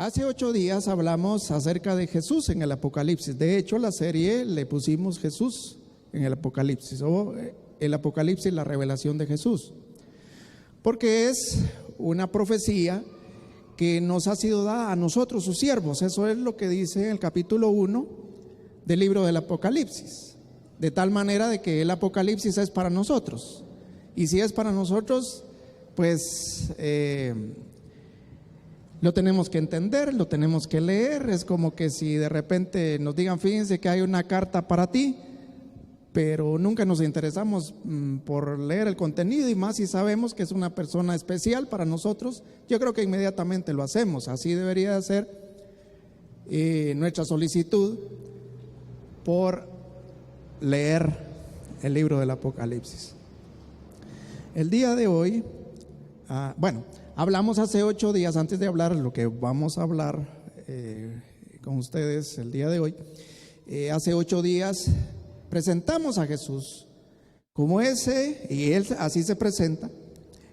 Hace 8 días hablamos acerca de Jesús en el Apocalipsis. De hecho, la serie le pusimos Jesús en el Apocalipsis, o el Apocalipsis, la revelación de Jesús, porque es una profecía que nos ha sido dada a nosotros, sus siervos. Eso es lo que dice el capítulo 1 del libro del Apocalipsis, de tal manera de que el Apocalipsis es para nosotros, y si es para nosotros, pues lo tenemos que entender, lo tenemos que leer. Es como que si de repente nos digan, fíjense que hay una carta para ti, pero nunca nos interesamos por leer el contenido, y más si sabemos que es una persona especial para nosotros, yo creo que inmediatamente lo hacemos. Así debería de ser nuestra solicitud por leer el libro del Apocalipsis. El día de hoy, hablamos hace 8 días, antes de hablar lo que vamos a hablar con ustedes el día de hoy. Hace 8 días presentamos a Jesús como ese, y Él así se presenta,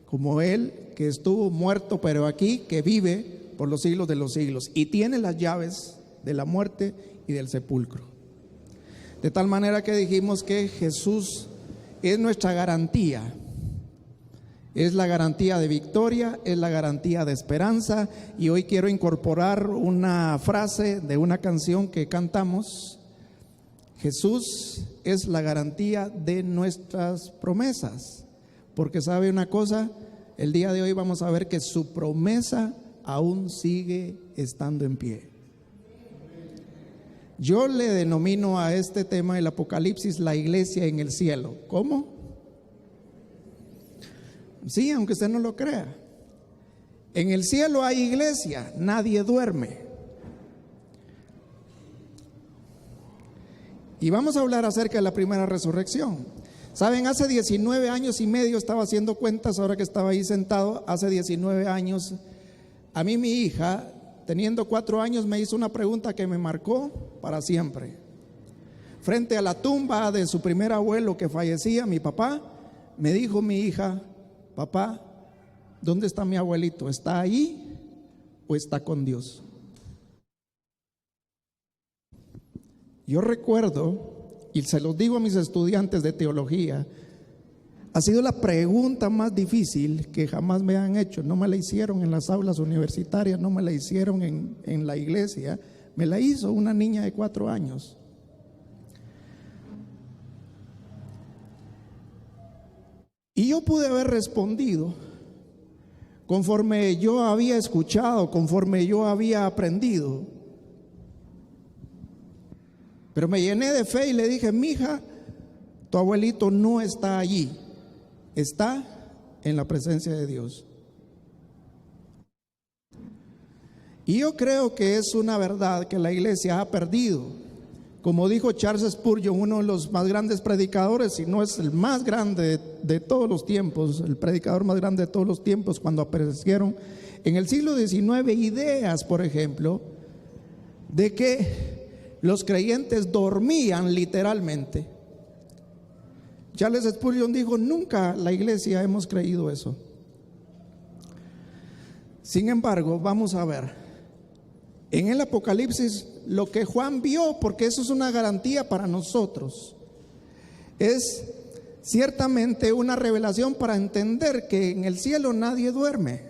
como Él que estuvo muerto, pero aquí que vive por los siglos de los siglos, y tiene las llaves de la muerte y del sepulcro. De tal manera que dijimos que Jesús es nuestra garantía. Es la garantía de victoria, es la garantía de esperanza. Y hoy quiero incorporar una frase de una canción que cantamos. Jesús es la garantía de nuestras promesas. Porque sabe una cosa, el día de hoy vamos a ver que su promesa aún sigue estando en pie. Yo le denomino a este tema del Apocalipsis la iglesia en el cielo. ¿Cómo? Sí, aunque usted no lo crea. En el cielo hay iglesia, nadie duerme. Y vamos a hablar acerca de la primera resurrección. Saben, hace 19 años y medio, estaba haciendo cuentas ahora que estaba ahí sentado, hace 19 años, a mí mi hija, teniendo 4 años, me hizo una pregunta que me marcó para siempre. Frente a la tumba de su primer abuelo que fallecía, mi papá, me dijo mi hija: papá, ¿dónde está mi abuelito? ¿Está ahí o está con Dios? Yo recuerdo, y se los digo a mis estudiantes de teología, ha sido la pregunta más difícil que jamás me han hecho. No me la hicieron en las aulas universitarias, no me la hicieron en la iglesia, me la hizo una niña de 4 años. Y yo pude haber respondido conforme yo había escuchado, conforme yo había aprendido. Pero me llené de fe y le dije: mija, tu abuelito no está allí, está en la presencia de Dios. Y yo creo que es una verdad que la iglesia ha perdido. Como dijo Charles Spurgeon, uno de los más grandes predicadores, si no es el más grande de todos los tiempos, el predicador más grande de todos los tiempos, cuando aparecieron en el siglo XIX ideas, por ejemplo, de que los creyentes dormían literalmente. Charles Spurgeon dijo: nunca la iglesia hemos creído eso. Sin embargo, vamos a ver en el Apocalipsis lo que Juan vio, porque eso es una garantía para nosotros. Es ciertamente una revelación para entender que en el cielo nadie duerme,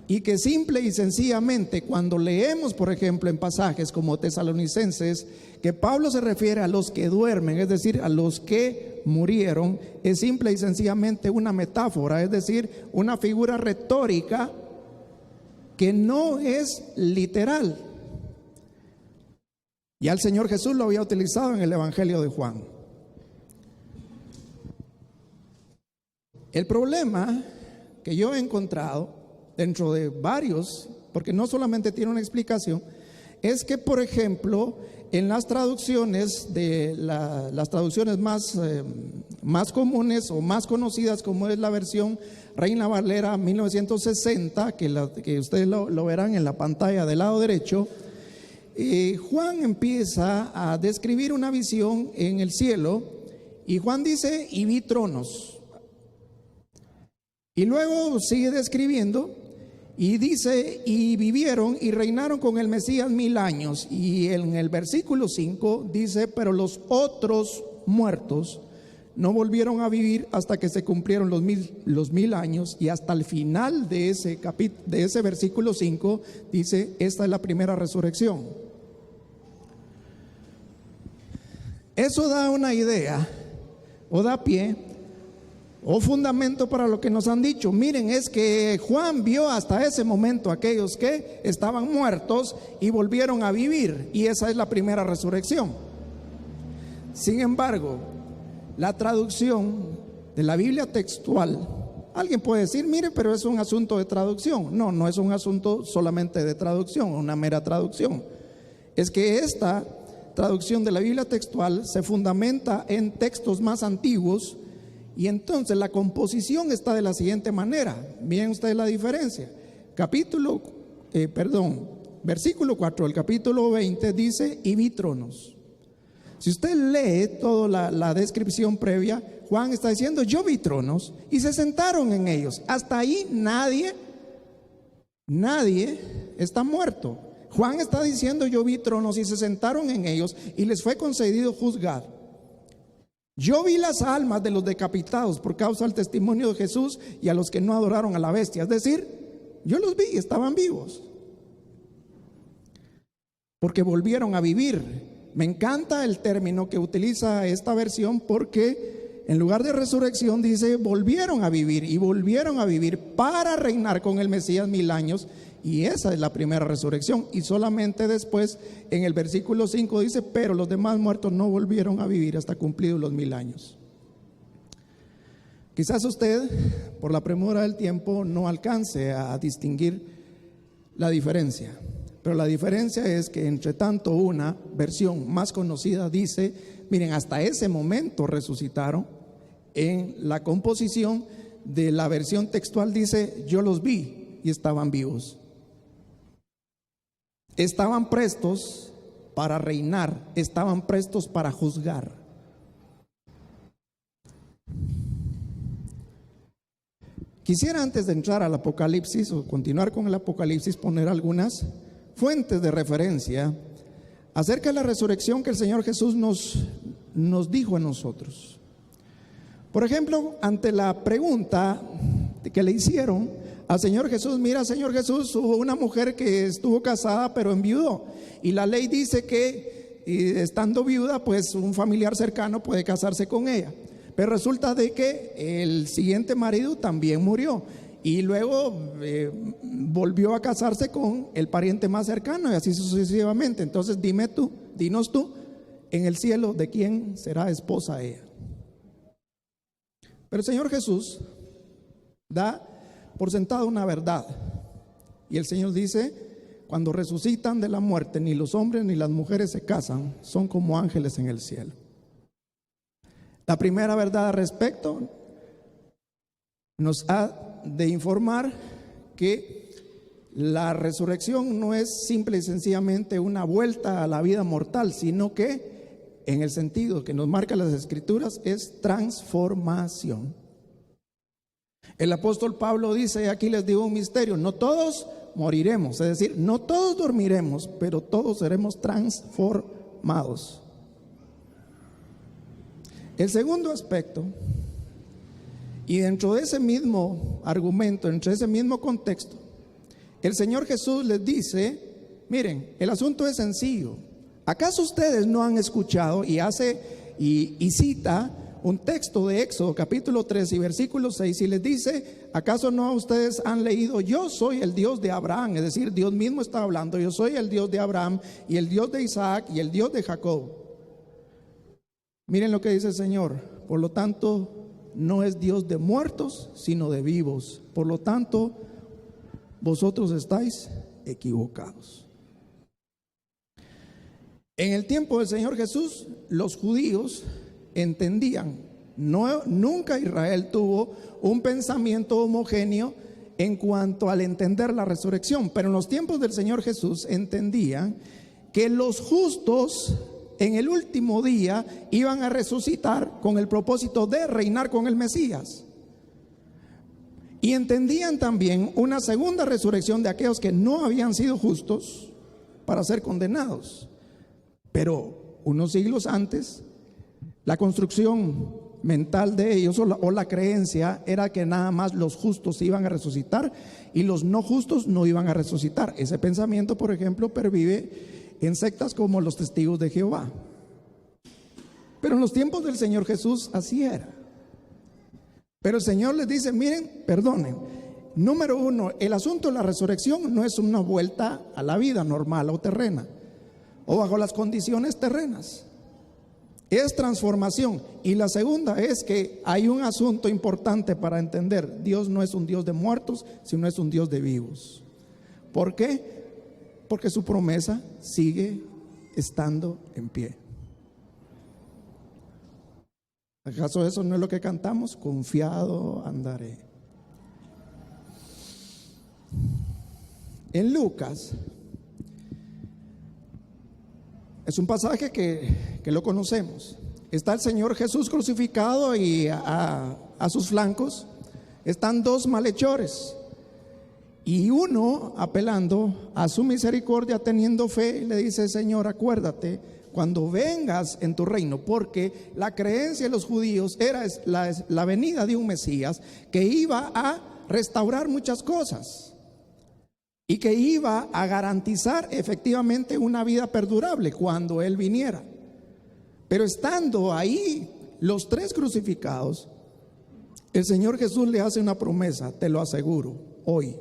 y que simple y sencillamente cuando leemos, por ejemplo, en pasajes como Tesalonicenses, que Pablo se refiere a los que duermen, es decir, a los que murieron, es simple y sencillamente una metáfora, es decir, una figura retórica que no es literal. Ya el Señor Jesús lo había utilizado en el Evangelio de Juan. El problema que yo he encontrado dentro de varios, porque no solamente tiene una explicación, es que, por ejemplo, en las traducciones las traducciones más comunes o más conocidas, como es la versión Reina Valera 1960, que ustedes lo verán en la pantalla del lado derecho, Juan empieza a describir una visión en el cielo, y Juan dice: y vi tronos. Y luego sigue describiendo Y dice, y vivieron y reinaron con el Mesías 1000 años. Y en el versículo 5 dice, pero los otros muertos no volvieron a vivir hasta que se cumplieron los 1000 años. Y hasta el final de ese versículo 5 dice, esta es la primera resurrección. Eso da una idea, o da pie, o fundamento para lo que nos han dicho. Miren, es que Juan vio hasta ese momento a aquellos que estaban muertos y volvieron a vivir, y esa es la primera resurrección. Sin embargo, la traducción de la Biblia textual, alguien puede decir, mire, pero es un asunto de traducción. No, no es un asunto solamente de traducción, una mera traducción. Es que esta traducción de la Biblia textual se fundamenta en textos más antiguos. Y entonces la composición está de la siguiente manera. Miren ustedes la diferencia. Versículo 4 del capítulo 20 dice, y vi tronos. Si usted lee toda la descripción previa, Juan está diciendo, yo vi tronos y se sentaron en ellos. Hasta ahí nadie está muerto. Juan está diciendo, yo vi tronos y se sentaron en ellos y les fue concedido juzgar. Yo vi las almas de los decapitados por causa del testimonio de Jesús y a los que no adoraron a la bestia. Es decir, yo los vi, estaban vivos, porque volvieron a vivir. Me encanta el término que utiliza esta versión, porque en lugar de resurrección dice volvieron a vivir, y volvieron a vivir para reinar con el Mesías 1000 años. Y esa es la primera resurrección. Y solamente después en el versículo 5 dice, pero los demás muertos no volvieron a vivir hasta cumplidos los 1000 años. Quizás usted, por la premura del tiempo, no alcance a distinguir la diferencia. Pero la diferencia es que entre tanto una versión más conocida dice, miren, hasta ese momento resucitaron. En la composición de la versión textual dice, yo los vi y estaban vivos. Estaban prestos para reinar, estaban prestos para juzgar. Quisiera, antes de entrar al Apocalipsis o continuar con el Apocalipsis, poner algunas fuentes de referencia acerca de la resurrección que el Señor Jesús nos dijo a nosotros. Por ejemplo, ante la pregunta que le hicieron al Señor Jesús, mira, Señor Jesús, hubo una mujer que estuvo casada pero enviudó, y la ley dice que estando viuda, pues un familiar cercano puede casarse con ella, pero resulta de que el siguiente marido también murió y luego volvió a casarse con el pariente más cercano, y así sucesivamente. Entonces dinos tú en el cielo de quién será esposa ella. Pero el Señor Jesús da por sentado una verdad, y el Señor dice, cuando resucitan de la muerte, ni los hombres ni las mujeres se casan, son como ángeles en el cielo. La primera verdad al respecto nos ha de informar que la resurrección no es simple y sencillamente una vuelta a la vida mortal, sino que en el sentido que nos marcan las Escrituras es transformación. El apóstol Pablo dice, aquí les digo un misterio, no todos moriremos, es decir, no todos dormiremos, pero todos seremos transformados. El segundo aspecto, y dentro de ese mismo argumento, dentro de ese mismo contexto, el Señor Jesús les dice, miren, el asunto es sencillo. ¿Acaso ustedes no han escuchado? Y cita un texto de Éxodo capítulo 3 y versículo 6, y les dice, ¿acaso no ustedes han leído? Yo soy el Dios de Abraham, es decir, Dios mismo está hablando, yo soy el Dios de Abraham y el Dios de Isaac y el Dios de Jacob. Miren lo que dice el Señor, por lo tanto, no es Dios de muertos, sino de vivos. Por lo tanto, vosotros estáis equivocados. En el tiempo del Señor Jesús, los judíos entendían, nunca Israel tuvo un pensamiento homogéneo en cuanto al entender la resurrección, pero en los tiempos del Señor Jesús entendían que los justos en el último día iban a resucitar con el propósito de reinar con el Mesías. Y entendían también una segunda resurrección de aquellos que no habían sido justos para ser condenados. Pero unos siglos antes, la construcción mental de ellos o la creencia era que nada más los justos iban a resucitar y los no justos no iban a resucitar. Ese pensamiento, por ejemplo, pervive en sectas como los Testigos de Jehová. Pero en los tiempos del Señor Jesús así era. Pero el Señor les dice, miren, perdonen. Número uno, el asunto de la resurrección no es una vuelta a la vida normal o terrena o bajo las condiciones terrenas. Es transformación. Y la segunda es que hay un asunto importante para entender. Dios no es un Dios de muertos, sino es un Dios de vivos. ¿Por qué? Porque su promesa sigue estando en pie. ¿Acaso eso no es lo que cantamos? Confiado andaré. En Lucas es un pasaje que lo conocemos. Está el Señor Jesús crucificado y a sus flancos están dos malhechores. Y uno, apelando a su misericordia, teniendo fe, le dice: Señor, acuérdate cuando vengas en tu reino, porque la creencia de los judíos era la venida de un Mesías que iba a restaurar muchas cosas y que iba a garantizar efectivamente una vida perdurable cuando Él viniera. Pero estando ahí los tres crucificados, el Señor Jesús le hace una promesa, te lo aseguro, hoy.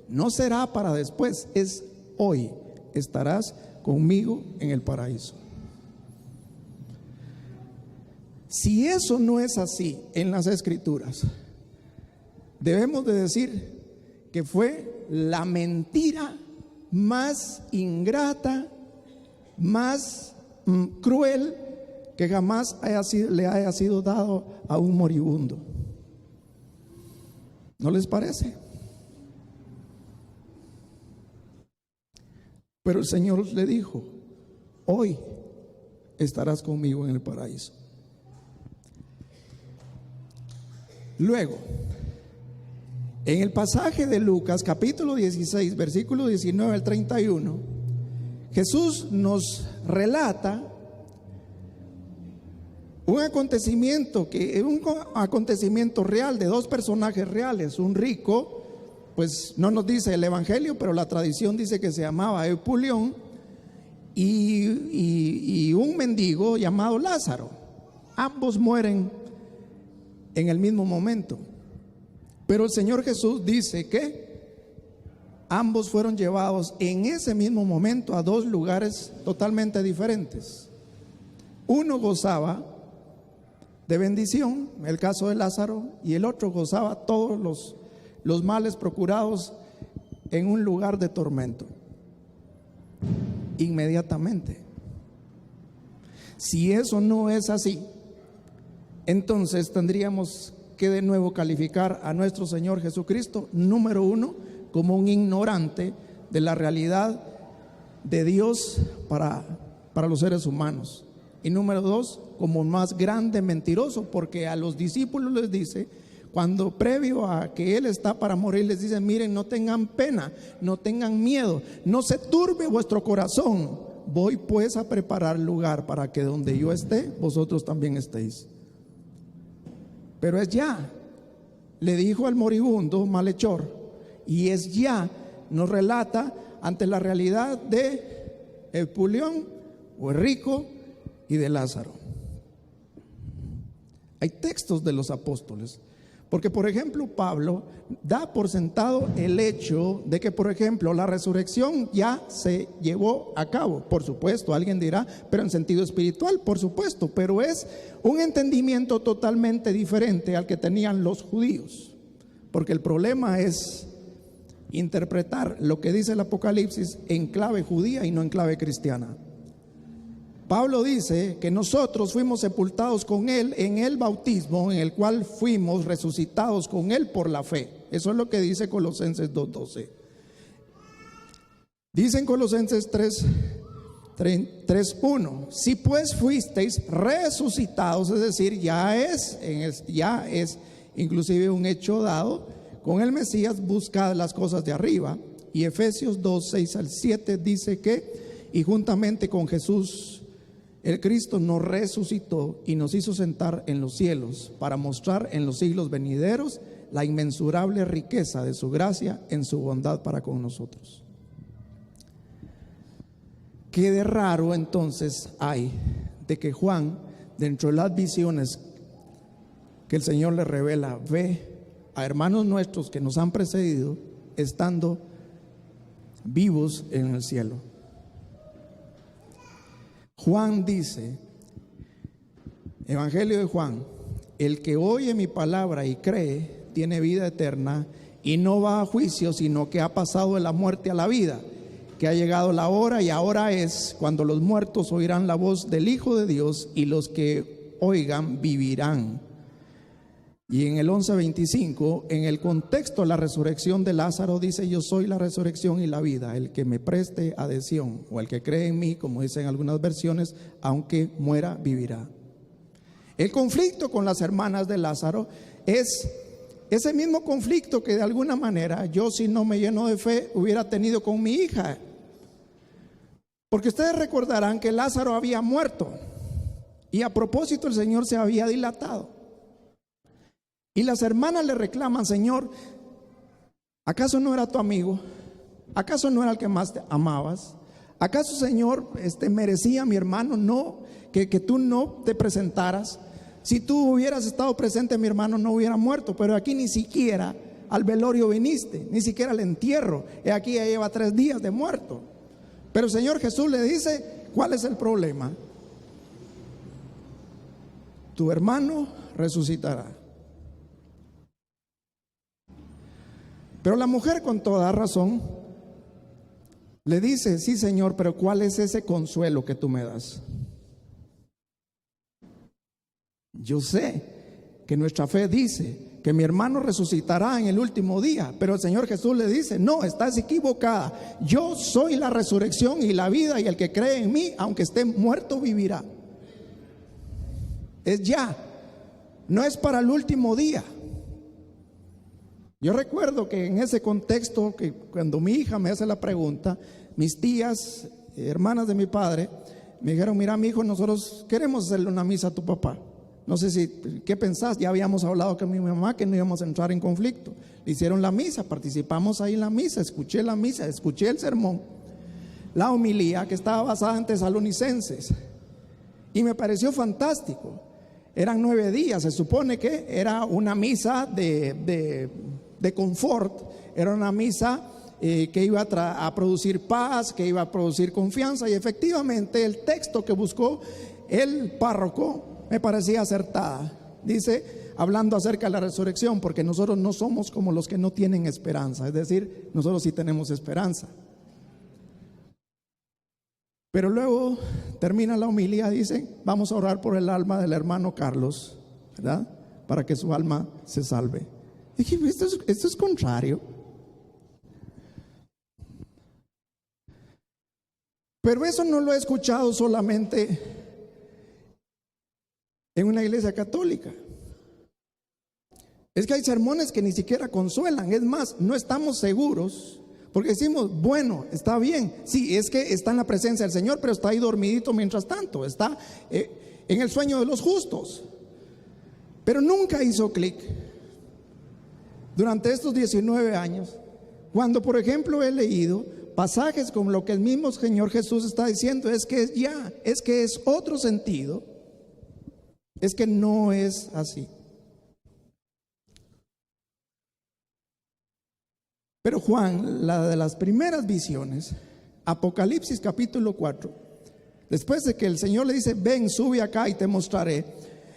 No será para después, es hoy. Estarás conmigo en el paraíso. Si eso no es así en las Escrituras, debemos de decir que fue la mentira más ingrata, más cruel que jamás le haya sido dado a un moribundo. ¿No les parece? Pero el Señor le dijo: hoy estarás conmigo en el paraíso. Luego, en el pasaje de Lucas, capítulo 16, versículo 19 al 31, Jesús nos relata un acontecimiento real de dos personajes reales. Un rico, pues no nos dice el evangelio, pero la tradición dice que se llamaba Eupulión, y un mendigo llamado Lázaro. Ambos mueren en el mismo momento. Pero el Señor Jesús dice que ambos fueron llevados en ese mismo momento a dos lugares totalmente diferentes. Uno gozaba de bendición, el caso de Lázaro, y el otro gozaba todos los males procurados en un lugar de tormento. Inmediatamente. Si eso no es así, entonces tendríamos que de nuevo calificar a nuestro Señor Jesucristo, número uno, como un ignorante de la realidad de Dios para los seres humanos. Y número dos, como un más grande mentiroso, porque a los discípulos les dice, cuando previo a que Él está para morir, les dice: miren, no tengan pena, no tengan miedo, no se turbe vuestro corazón. Voy pues a preparar lugar para que donde yo esté, vosotros también estéis. Pero es ya, le dijo al moribundo malhechor, y es ya, nos relata ante la realidad de Eupulión o el rico y de Lázaro. Hay textos de los apóstoles, porque por ejemplo Pablo da por sentado el hecho de que, por ejemplo, la resurrección ya se llevó a cabo. Por supuesto, alguien dirá, pero en sentido espiritual, por supuesto, pero es un entendimiento totalmente diferente al que tenían los judíos, porque el problema es interpretar lo que dice el Apocalipsis en clave judía y no en clave cristiana. Pablo dice que nosotros fuimos sepultados con Él en el bautismo, en el cual fuimos resucitados con Él por la fe. Eso es lo que dice Colosenses 2:12. Dice en Colosenses 3:1: si pues fuisteis resucitados, es decir, ya es inclusive un hecho dado, con el Mesías, buscad las cosas de arriba. Y Efesios 2, 6 al 7 dice que, y juntamente con Jesús, el Cristo nos resucitó y nos hizo sentar en los cielos para mostrar en los siglos venideros la inmensurable riqueza de su gracia en su bondad para con nosotros. ¿Qué de raro entonces hay de que Juan, dentro de las visiones que el Señor le revela, ve a hermanos nuestros que nos han precedido estando vivos en el cielo? Juan dice, Evangelio de Juan: el que oye mi palabra y cree tiene vida eterna y no va a juicio, sino que ha pasado de la muerte a la vida, que ha llegado la hora y ahora es cuando los muertos oirán la voz del Hijo de Dios, y los que oigan vivirán. Y en el 11:25, en el contexto de la resurrección de Lázaro, dice: yo soy la resurrección y la vida, el que me preste adhesión o el que cree en mí, como dicen algunas versiones, aunque muera, vivirá. El conflicto con las hermanas de Lázaro es ese mismo conflicto que de alguna manera yo, si no me lleno de fe, hubiera tenido con mi hija. Porque ustedes recordarán que Lázaro había muerto y a propósito el Señor se había dilatado. Y las hermanas le reclaman: Señor, ¿acaso no era tu amigo? ¿Acaso no era el que más te amabas? ¿Acaso, Señor, merecía mi hermano no que tú no te presentaras? Si tú hubieras estado presente, mi hermano no hubiera muerto. Pero aquí ni siquiera al velorio viniste, ni siquiera al entierro. Y aquí ya lleva 3 días de muerto. Pero el Señor Jesús le dice: ¿cuál es el problema? Tu hermano resucitará. Pero la mujer, con toda razón, le dice: sí, Señor, pero ¿cuál es ese consuelo que tú me das? Yo sé que nuestra fe dice que mi hermano resucitará en el último día, pero el Señor Jesús le dice: no, estás equivocada. Yo soy la resurrección y la vida, y el que cree en mí, aunque esté muerto, vivirá. Es ya, no es para el último día. Yo recuerdo que en ese contexto, que cuando mi hija me hace la pregunta, mis tías, hermanas de mi padre, me dijeron: mira, mi hijo, nosotros queremos hacerle una misa a tu papá. No sé ¿qué pensás? Ya habíamos hablado con mi mamá que no íbamos a entrar en conflicto. Le hicieron la misa, participamos ahí en la misa, escuché la misa, escuché el sermón, la homilía, que estaba basada en Tesalonicenses, y me pareció fantástico. Eran 9 días, se supone que era una misa de confort, era una misa que iba a producir paz, que iba a producir confianza, y efectivamente el texto que buscó el párroco me parecía acertada. Dice, hablando acerca de la resurrección, porque nosotros no somos como los que no tienen esperanza, es decir, nosotros sí tenemos esperanza. Pero luego termina la homilía, dice: vamos a orar por el alma del hermano Carlos, ¿verdad? Para que su alma se salve. Dije: esto es contrario. Pero eso no lo he escuchado solamente en una iglesia católica. Es que hay sermones que ni siquiera consuelan. Es más, no estamos seguros, porque decimos: bueno, está bien, sí, es que está en la presencia del Señor, pero está ahí dormidito mientras tanto, está en el sueño de los justos. Pero nunca hizo clic durante estos 19 años, cuando por ejemplo he leído pasajes como lo que el mismo Señor Jesús está diciendo: es que es otro sentido, es que no es así. Pero Juan, la de las primeras visiones, Apocalipsis capítulo 4, después de que el Señor le dice: ven, sube acá y te mostraré,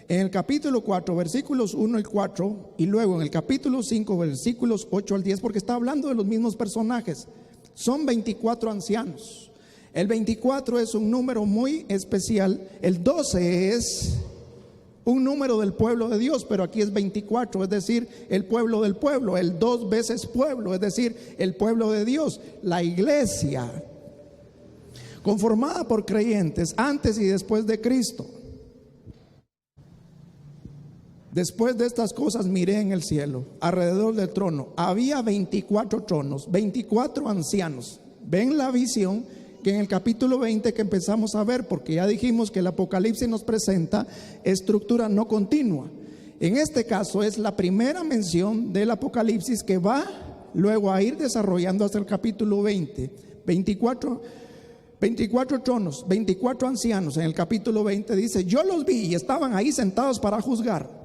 en el capítulo 4, versículos 1 y 4, y luego en el capítulo 5, versículos 8 al 10, porque está hablando de los mismos personajes. Son 24 ancianos. El 24 es un número muy especial. El 12 es un número del pueblo de Dios, pero aquí es 24, es decir, el pueblo del pueblo, el 2 veces pueblo, es decir, el pueblo de Dios, la iglesia, conformada por creyentes antes y después de Cristo. Después de estas cosas miré en el cielo, alrededor del trono había 24 tronos, 24 ancianos. Ven la visión que en el capítulo 20 que empezamos a ver, porque ya dijimos que el Apocalipsis nos presenta estructura no continua. En este caso es la primera mención del Apocalipsis que va luego a ir desarrollando hasta el capítulo 20. 24 tronos, 24 ancianos. En el capítulo 20 dice: yo los vi y estaban ahí sentados para juzgar,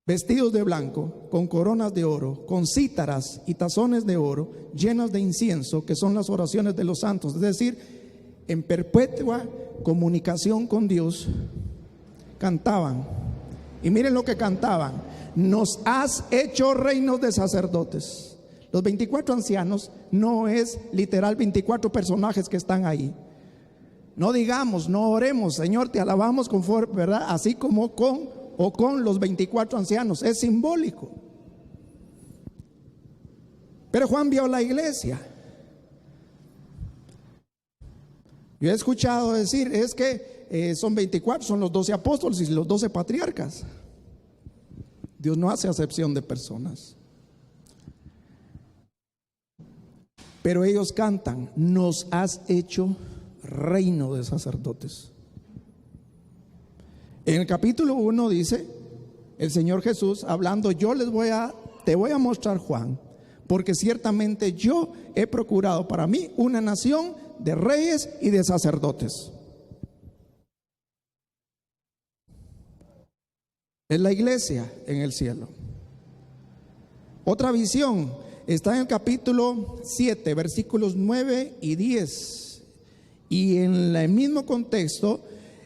vestidos de blanco, con coronas de oro, con cítaras y tazones de oro, llenas de incienso, que son las oraciones de los santos. Es decir, en perpetua comunicación con Dios, cantaban. Y miren lo que cantaban: nos has hecho reinos de sacerdotes. Los 24 ancianos no es literal 24 personajes que están ahí. No digamos, no oremos, Señor, te alabamos conforme, ¿verdad? Así como con los 24 ancianos, es simbólico. Pero Juan vio la iglesia. Yo he escuchado decir, es que son 24, son los 12 apóstoles y los 12 patriarcas. Dios no hace acepción de personas. Pero ellos cantan: nos has hecho reino de sacerdotes. En el capítulo 1 dice el Señor Jesús hablando: te voy a mostrar, Juan, porque ciertamente yo he procurado para mí una nación de reyes y de sacerdotes. Es la iglesia en el cielo. Otra visión está en el capítulo 7, versículos 9 y 10. Y en el mismo contexto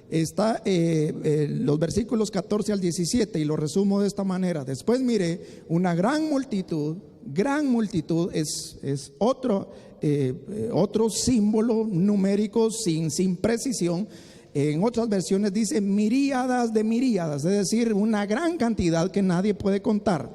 está los versículos 14 al 17, y lo resumo de esta manera: después miré una gran multitud es otro símbolo numérico sin precisión. En otras versiones dice miríadas de miríadas, es decir, una gran cantidad que nadie puede contar,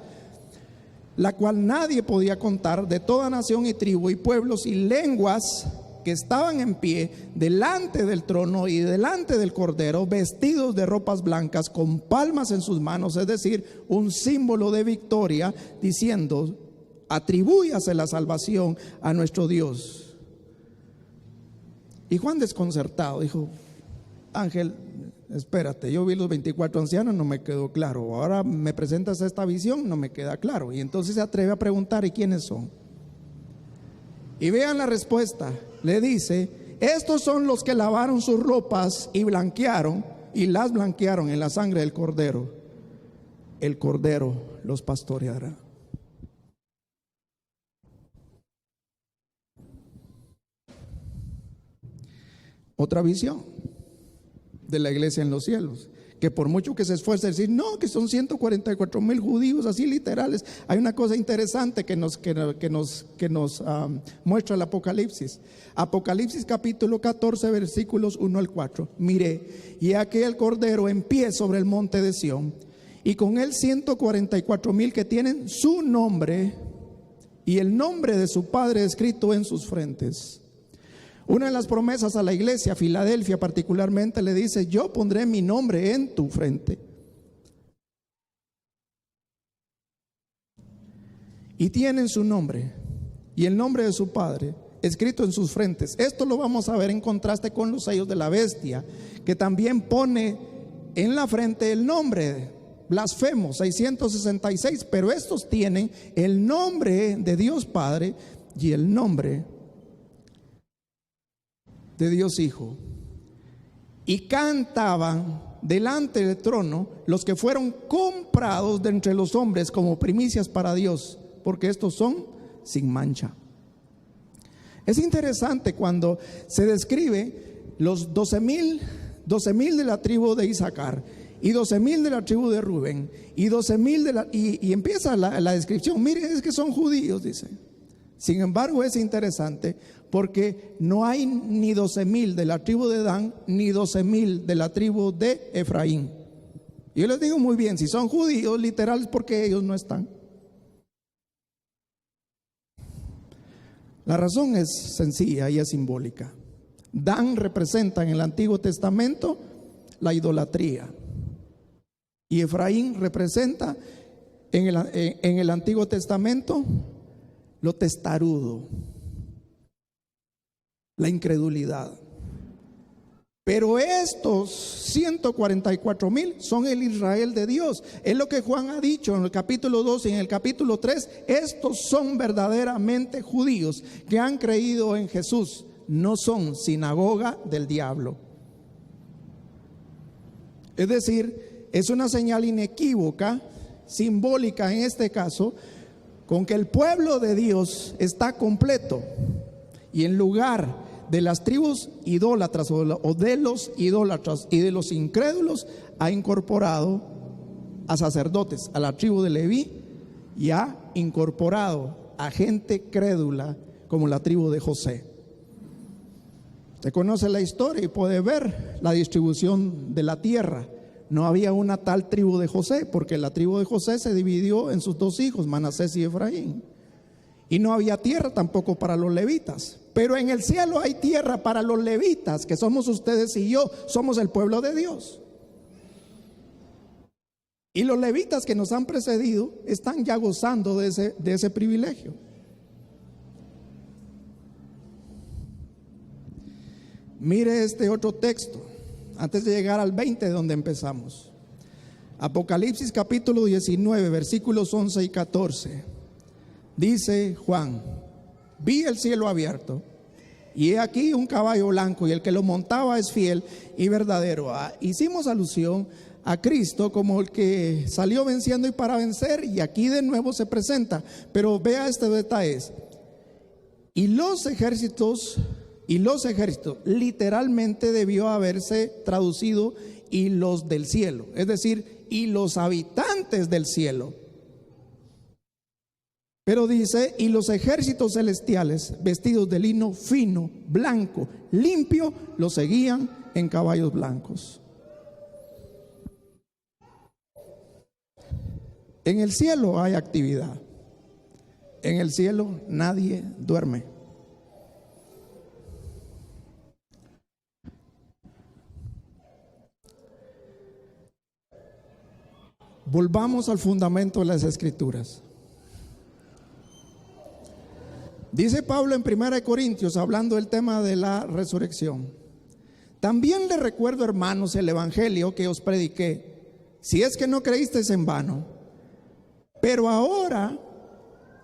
la cual nadie podía contar, de toda nación y tribu y pueblos y lenguas, que estaban en pie delante del trono y delante del Cordero, vestidos de ropas blancas, con palmas en sus manos, es decir, un símbolo de victoria, diciendo: atribúyase la salvación a nuestro Dios. Y Juan, desconcertado, dijo: ángel, espérate, yo vi los 24 ancianos, no me quedó claro. Ahora me presentas esta visión, no me queda claro. Y entonces se atreve a preguntar: ¿y quiénes son? Y vean la respuesta. Le dice: estos son los que lavaron sus ropas y las blanquearon en la sangre del Cordero. El Cordero los pastoreará. Otra visión de la iglesia en los cielos, que por mucho que se esfuerce decir, no, que son 144,000 judíos, así literales, hay una cosa interesante que nos muestra el Apocalipsis. Apocalipsis capítulo 14, versículos 1 al 4. Miré, y aquí el Cordero en pie sobre el monte de Sión, y con él 144,000 que tienen su nombre y el nombre de su Padre escrito en sus frentes. Una de las promesas a la iglesia, Filadelfia particularmente, le dice: yo pondré mi nombre en tu frente. Y tienen su nombre y el nombre de su Padre escrito en sus frentes. Esto lo vamos a ver en contraste con los sellos de la bestia, que también pone en la frente el nombre blasfemo 666, pero estos tienen el nombre de Dios Padre y el nombre de Dios Hijo. Y cantaban delante del trono los que fueron comprados de entre los hombres como primicias para Dios, porque estos son sin mancha. Es interesante cuando se describe los 12,000 de la tribu de Isaacar y 12,000 de la tribu de Rubén y 12,000 y empieza la descripción. Miren, es que son judíos, dice. Sin embargo, es interesante porque no hay ni 12,000 de la tribu de Dan ni 12,000 de la tribu de Efraín. Yo les digo muy bien, si son judíos literales, porque ellos no están. La razón es sencilla y es simbólica. Dan representa en el Antiguo Testamento la idolatría. Y Efraín representa en el Antiguo Testamento lo testarudo, la incredulidad. Pero estos 144,000 son el Israel de Dios. Es lo que Juan ha dicho en el capítulo 2 y en el capítulo 3. Estos son verdaderamente judíos que han creído en Jesús. No son sinagoga del diablo. Es decir, es una señal inequívoca, simbólica en este caso, con que el pueblo de Dios está completo. Y en lugar de las tribus idólatras o de los idólatras y de los incrédulos, ha incorporado a sacerdotes, a la tribu de Leví, y ha incorporado a gente crédula como la tribu de José. Usted conoce la historia y puede ver la distribución de la tierra. No había una tal tribu de José, porque la tribu de José se dividió en sus dos hijos, Manasés y Efraín. Y no había tierra tampoco para los levitas. Pero en el cielo hay tierra para los levitas, que somos ustedes y yo, somos el pueblo de Dios. Y los levitas que nos han precedido están ya gozando de ese privilegio. Mire este otro texto, antes de llegar al 20 donde empezamos. Apocalipsis capítulo 19, versículos 11 y 14. Dice Juan: vi el cielo abierto, y he aquí un caballo blanco, y el que lo montaba es fiel y verdadero. Hicimos alusión a Cristo como el que salió venciendo y para vencer, y aquí de nuevo se presenta. Pero vea este detalle: y los ejércitos, literalmente debió haberse traducido y los del cielo, es decir, y los habitantes del cielo. Pero dice: y los ejércitos celestiales, vestidos de lino fino, blanco, limpio, los seguían en caballos blancos. En el cielo hay actividad. En el cielo nadie duerme. Volvamos al fundamento de las Escrituras. Dice Pablo en 1 Corintios, hablando del tema de la resurrección: también les recuerdo, hermanos, el evangelio que os prediqué, si es que no creísteis en vano. Pero ahora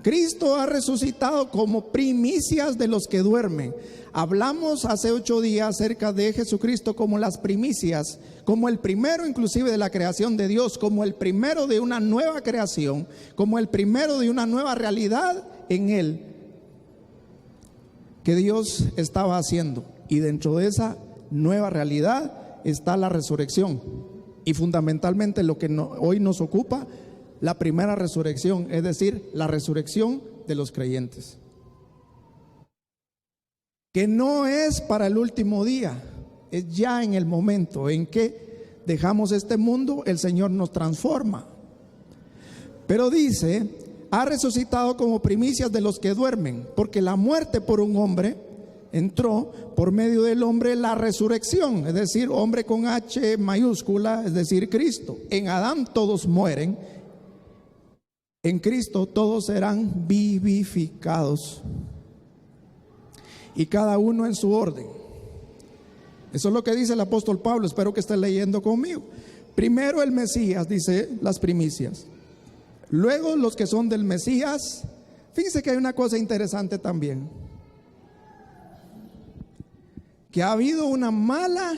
Cristo ha resucitado como primicias de los que duermen. Hablamos hace 8 días acerca de Jesucristo como las primicias, como el primero inclusive de la creación de Dios, como el primero de una nueva creación, como el primero de una nueva realidad en Él que Dios estaba haciendo. Y dentro de esa nueva realidad está la resurrección, y fundamentalmente lo que hoy nos ocupa, la primera resurrección, es decir, la resurrección de los creyentes, que no es para el último día, es ya en el momento en que dejamos este mundo, el Señor nos transforma. Pero dice: ha resucitado como primicias de los que duermen, porque la muerte por un hombre entró, por medio del hombre la resurrección, es decir, hombre con H mayúscula, es decir, Cristo. En Adán todos mueren, en Cristo todos serán vivificados, y cada uno en su orden. Eso es lo que dice el apóstol Pablo. Espero que esté leyendo conmigo. Primero el Mesías, dice, las primicias. Luego los que son del Mesías. Fíjense que hay una cosa interesante también, que ha habido una mala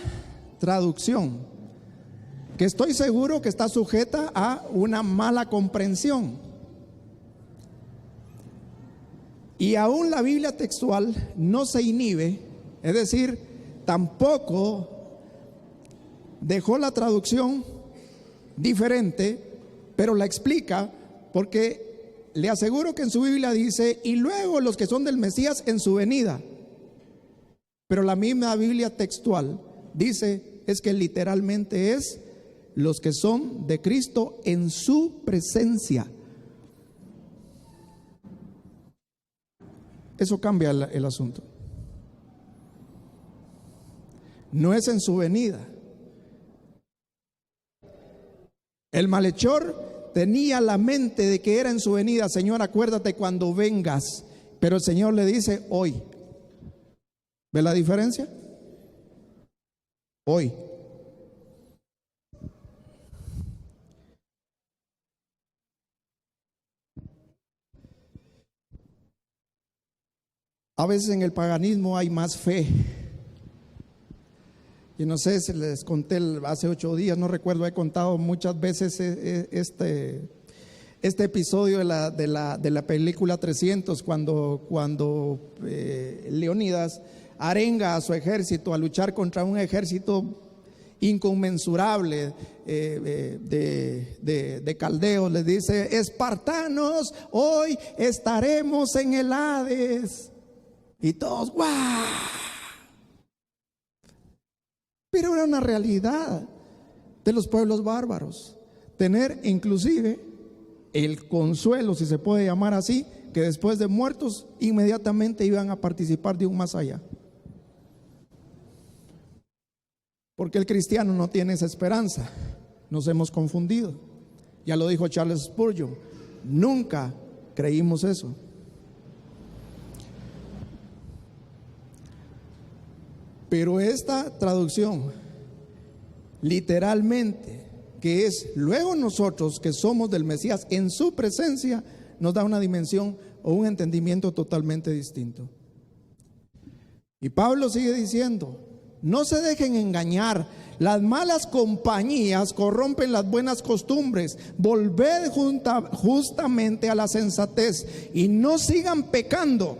traducción, que estoy seguro que está sujeta a una mala comprensión. Y aún la Biblia textual no se inhibe, es decir, tampoco dejó la traducción diferente, pero la explica, porque le aseguro que en su Biblia dice: y luego los que son del Mesías en su venida. Pero la misma Biblia textual dice, es que literalmente es los que son de Cristo en su presencia. Eso cambia el asunto. No es en su venida. El malhechor tenía la mente de que era en su venida. Señor, acuérdate cuando vengas. Pero el Señor le dice hoy. ¿Ve la diferencia? Hoy. A veces en el paganismo hay más fe. Y no sé si les conté hace 8 días, no recuerdo, he contado muchas veces este episodio de la película 300, cuando Leónidas arenga a su ejército a luchar contra un ejército inconmensurable de caldeos. Les dice: espartanos, hoy estaremos en el Hades. Y todos, ¡guau! Pero era una realidad de los pueblos bárbaros, tener inclusive el consuelo, si se puede llamar así, que después de muertos inmediatamente iban a participar de un más allá. Porque el cristiano no tiene esa esperanza. Nos hemos confundido. Ya lo dijo Charles Spurgeon, nunca creímos eso. Pero esta traducción, literalmente, que es luego nosotros que somos del Mesías en su presencia, nos da una dimensión o un entendimiento totalmente distinto. Y Pablo sigue diciendo: no se dejen engañar, las malas compañías corrompen las buenas costumbres, volved justamente a la sensatez y no sigan pecando.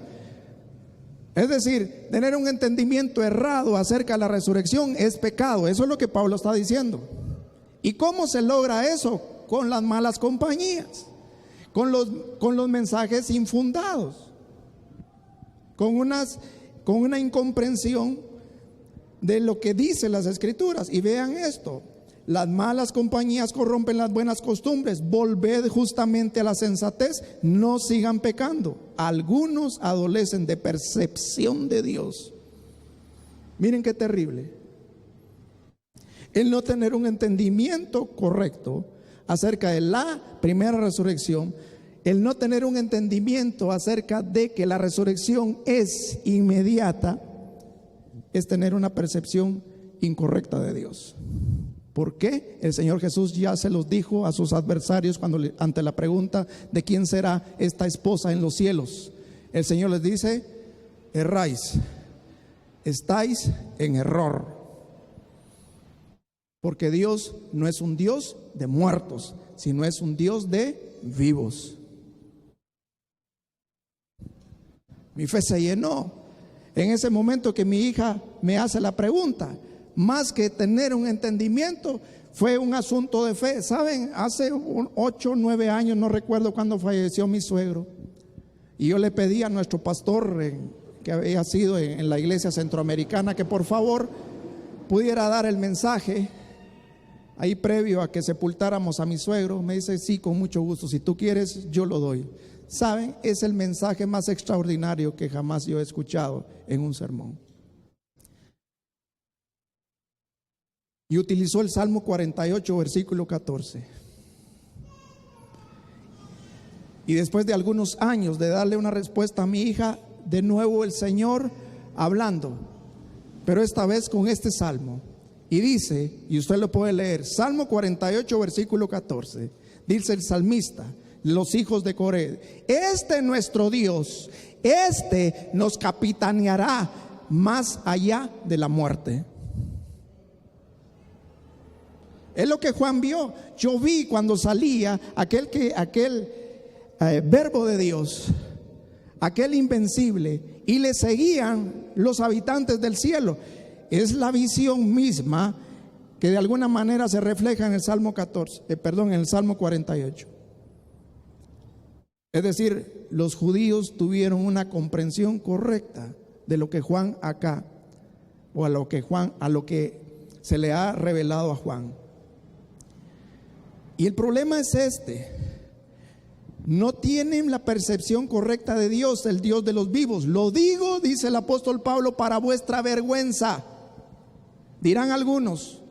Es decir, tener un entendimiento errado acerca de la resurrección es pecado. Eso es lo que Pablo está diciendo. ¿Y cómo se logra eso? Con las malas compañías, con los mensajes infundados, con una incomprensión de lo que dicen las Escrituras. Y vean esto: las malas compañías corrompen las buenas costumbres, volved justamente a la sensatez, no sigan pecando. Algunos adolecen de percepción de Dios. Miren qué terrible el no tener un entendimiento correcto acerca de la primera resurrección, el no tener un entendimiento acerca de que la resurrección es inmediata, es tener una percepción incorrecta de Dios. ¿Por qué? El Señor Jesús ya se los dijo a sus adversarios ante la pregunta de quién será esta esposa en los cielos. El Señor les dice: erráis, estáis en error. Porque Dios no es un Dios de muertos, sino es un Dios de vivos. Mi fe se llenó en ese momento que mi hija me hace la pregunta. Más que tener un entendimiento, fue un asunto de fe. Saben, hace 8 o 9 años, no recuerdo cuándo falleció mi suegro, y yo le pedí a nuestro pastor, que había sido en la iglesia centroamericana, que por favor pudiera dar el mensaje ahí previo a que sepultáramos a mi suegro. Me dice: sí, con mucho gusto, si tú quieres yo lo doy. Saben, es el mensaje más extraordinario que jamás yo he escuchado en un sermón. Y utilizó el Salmo 48, versículo 14. Y después de algunos años de darle una respuesta a mi hija, de nuevo el Señor hablando, pero esta vez con este salmo. Y dice, y usted lo puede leer, Salmo 48, versículo 14. Dice el salmista, los hijos de Coré: este nuestro Dios, este nos capitaneará más allá de la muerte. Es lo que Juan vio. Yo vi cuando salía aquel verbo de Dios, aquel invencible, y le seguían los habitantes del cielo. Es la visión misma que de alguna manera se refleja en el Salmo 48. Es decir, los judíos tuvieron una comprensión correcta de lo que Juan acá, o a lo que se le ha revelado a Juan. Y el problema es no tienen la percepción correcta de Dios, el Dios de los vivos. Lo digo, dice el apóstol Pablo, para vuestra vergüenza. Dirán algunos: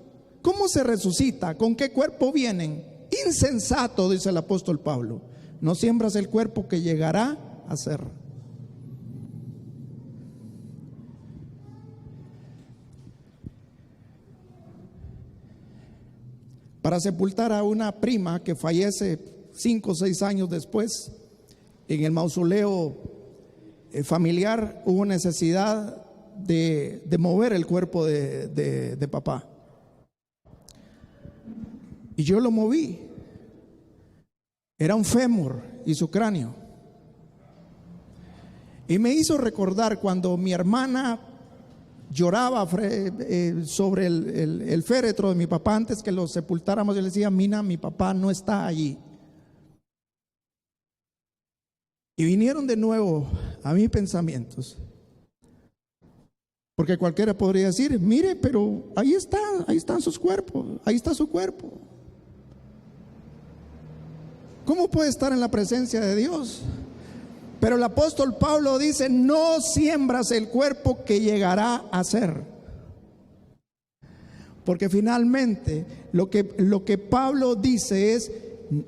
¿cómo se resucita? ¿Con qué cuerpo vienen? Y insensato, dice el apóstol Pablo, no siembras el cuerpo que llegará a ser. Para sepultar a una prima que fallece 5 o 6 años después, en el mausoleo familiar hubo necesidad de mover el cuerpo de papá. Y yo lo moví. Era un fémur y su cráneo. Y me hizo recordar cuando mi hermana lloraba sobre el féretro de mi papá antes que lo sepultáramos. Yo le decía: Mina, mi papá no está allí. Y vinieron de nuevo a mis pensamientos, porque cualquiera podría decir: mire, pero ahí están sus cuerpos, ahí está su cuerpo. ¿Cómo puede estar en la presencia de Dios? Pero el apóstol Pablo dice: no siembras el cuerpo que llegará a ser. Porque finalmente lo que Pablo dice es: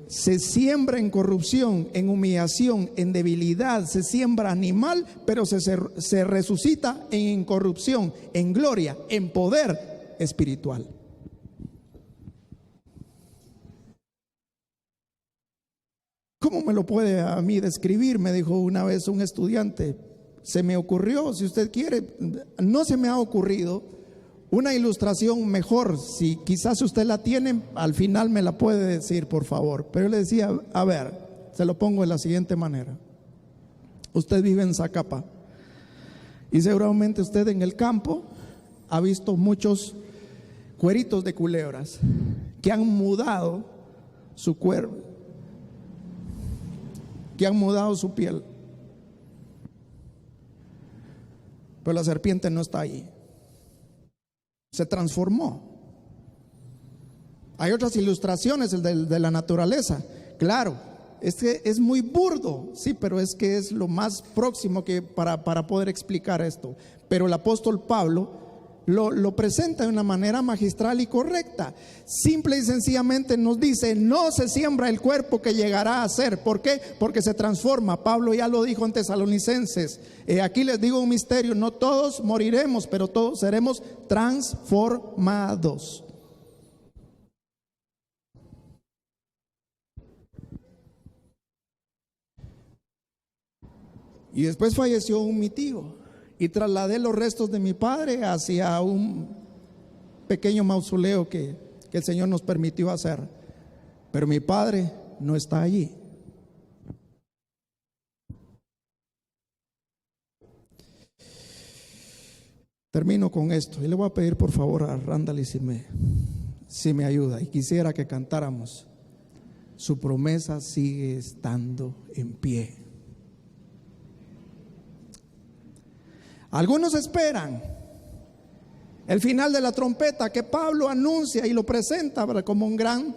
se siembra en corrupción, en humillación, en debilidad, se siembra animal, pero se resucita en incorrupción, en gloria, en poder espiritual. ¿Cómo me lo puede a mí describir? Me dijo una vez un estudiante. Se me ocurrió, si usted quiere, no se me ha ocurrido una ilustración mejor. Si quizás usted la tiene, al final me la puede decir, por favor. Pero yo le decía: a ver, se lo pongo de la siguiente manera. Usted vive en Zacapa y seguramente usted en el campo ha visto muchos cueritos de culebras que han mudado su cuerpo, que han mudado su piel. Pero la serpiente no está ahí. Se transformó. Hay otras ilustraciones, el de la naturaleza. Claro, es que es muy burdo, sí, pero es que es lo más próximo que para poder explicar esto. Pero el apóstol Pablo lo presenta de una manera magistral y correcta. Simple y sencillamente nos dice: no se siembra el cuerpo que llegará a ser. ¿Por qué? Porque se transforma. Pablo ya lo dijo en Tesalonicenses. Aquí les digo un misterio: no todos moriremos, pero todos seremos transformados. Y después falleció mi tío, y trasladé los restos de mi padre hacia un pequeño mausoleo que el Señor nos permitió hacer. Pero mi padre no está allí. Termino con esto y le voy a pedir por favor a Randall si me ayuda. Y quisiera que cantáramos: su promesa sigue estando en pie. Algunos esperan el final de la trompeta que Pablo anuncia y lo presenta como un gran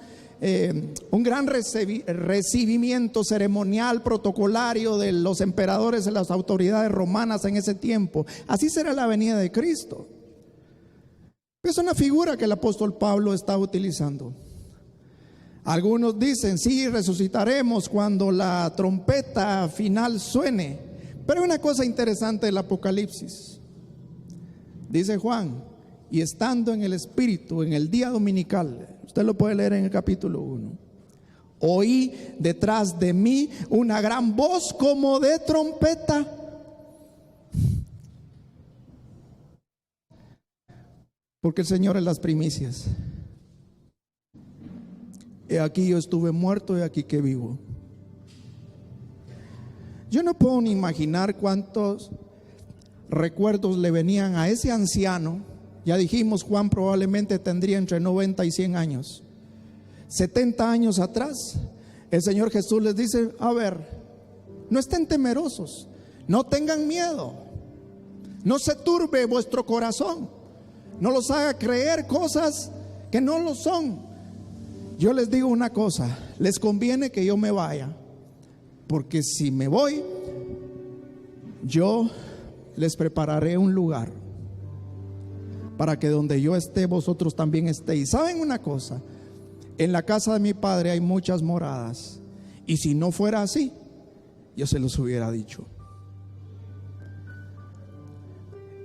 recibimiento ceremonial, protocolario de los emperadores, de las autoridades romanas en ese tiempo. Así será la venida de Cristo. Es una figura que el apóstol Pablo está utilizando. Algunos dicen: sí, resucitaremos cuando la trompeta final suene. Pero hay una cosa interesante del Apocalipsis. Dice Juan: y estando en el Espíritu en el día dominical, usted lo puede leer en el capítulo 1, oí detrás de mí una gran voz como de trompeta. Porque el Señor es las primicias. He aquí yo estuve muerto, he aquí que vivo. Yo no puedo ni imaginar cuántos recuerdos le venían a ese anciano. Ya dijimos, Juan probablemente tendría entre 90 y 100 años. 70 años atrás, el Señor Jesús les dice: a ver, no estén temerosos, no tengan miedo, no se turbe vuestro corazón, no los haga creer cosas que no lo son. Yo les digo una cosa: les conviene que yo me vaya, porque si me voy, yo les prepararé un lugar para que donde yo esté, vosotros también estéis. ¿Saben una cosa? en la casa de mi Padre hay muchas moradas. Y si no fuera así, yo se los hubiera dicho.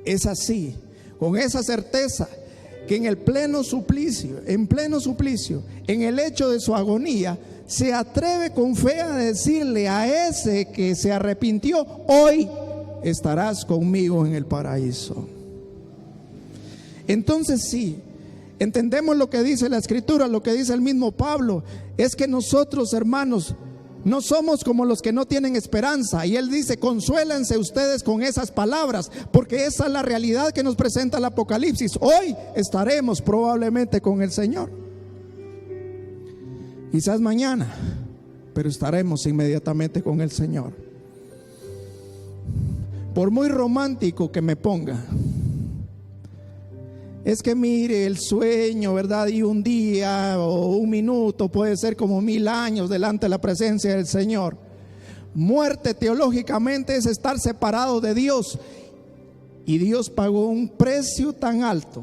Es así, con esa certeza, que en pleno suplicio, en el hecho de su agonía, se atreve con fe a decirle a ese que se arrepintió: hoy estarás conmigo en el paraíso. Entonces sí, entendemos lo que dice la Escritura, lo que dice el mismo Pablo, es que nosotros, hermanos, no somos como los que no tienen esperanza. Y él dice: consuélense ustedes con esas palabras, porque esa es la realidad que nos presenta el Apocalipsis. Hoy estaremos probablemente con el Señor, quizás mañana, pero estaremos inmediatamente con el Señor. Por muy romántico que me ponga, es que mire, el sueño, ¿verdad? Y un día o un minuto puede ser como 1000 años delante de la presencia del Señor. Muerte teológicamente es estar separado de Dios. Y Dios pagó un precio tan alto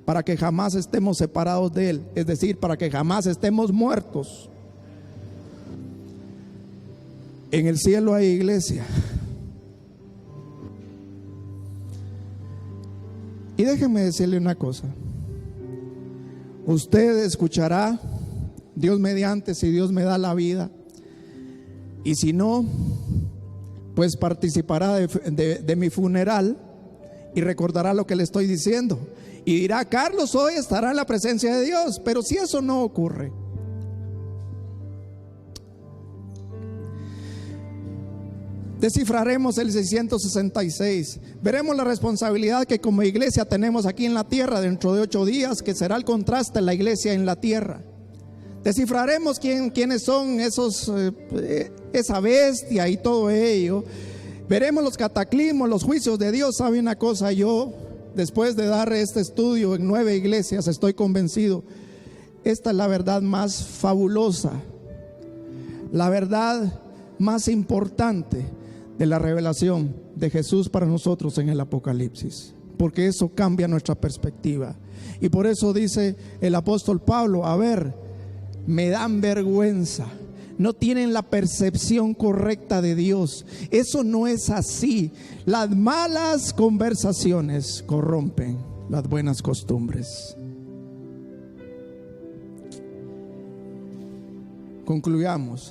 para que jamás estemos separados de Él. Es decir, para que jamás estemos muertos. En el cielo hay iglesia. Y déjeme decirle una cosa. Usted escuchará, Dios mediante, si Dios me da la vida. Y si no, pues participará de mi funeral y recordará lo que le estoy diciendo. Y dirá: Carlos hoy estará en la presencia de Dios. Pero si eso no ocurre, descifraremos el 666. Veremos la responsabilidad que como iglesia tenemos aquí en la tierra dentro de 8 días, que será el contraste de la iglesia en la tierra. Descifraremos quiénes son esa bestia y todo ello. Veremos los cataclismos, los juicios de Dios. ¿Sabe una cosa? Yo, después de dar este estudio en 9 iglesias, estoy convencido: esta es la verdad más fabulosa, la verdad más importante de la revelación de Jesús para nosotros en el Apocalipsis, porque eso cambia nuestra perspectiva. Y por eso dice el apóstol Pablo: a ver, me dan vergüenza, no tienen la percepción correcta de Dios. Eso no es así. Las malas conversaciones corrompen las buenas costumbres. Concluyamos: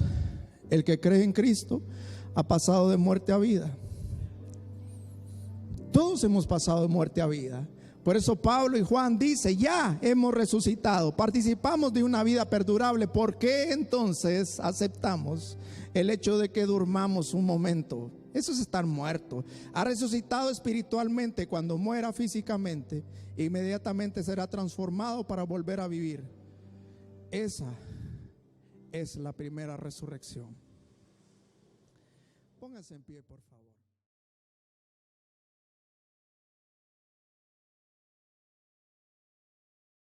el que cree en Cristo ha pasado de muerte a vida. Todos hemos pasado de muerte a vida. Por eso Pablo y Juan dicen: ya hemos resucitado, participamos de una vida perdurable. ¿Por qué entonces aceptamos el hecho de que durmamos un momento? Eso es estar muerto. Ha resucitado espiritualmente. Cuando muera físicamente, inmediatamente será transformado para volver a vivir. Esa es la primera resurrección. Pónganse en pie, por favor.